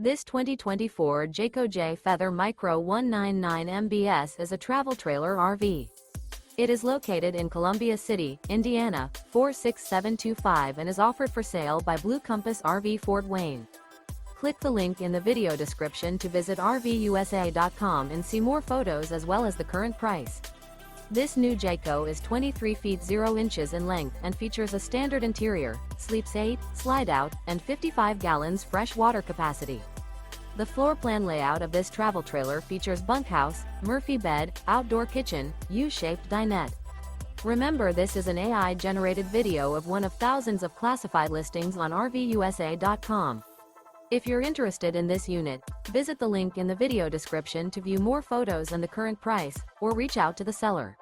This 2024 Jayco Jay Feather Micro 199 MBS is a travel trailer RV. It is located in Columbia City, Indiana, 46725 and is offered for sale by Blue Compass RV Fort Wayne. Click the link in the video description to visit RVUSA.com and see more photos as well as the current price. This new Jayco is 23 feet 0 inches in length and features a standard interior, sleeps 8, slide-out, and 55 gallons fresh water capacity. The floor plan layout of this travel trailer features bunkhouse, Murphy bed, outdoor kitchen, U-shaped dinette. Remember, this is an AI-generated video of one of thousands of classified listings on RVUSA.com. If you're interested in this unit, visit the link in the video description to view more photos and the current price, or reach out to the seller.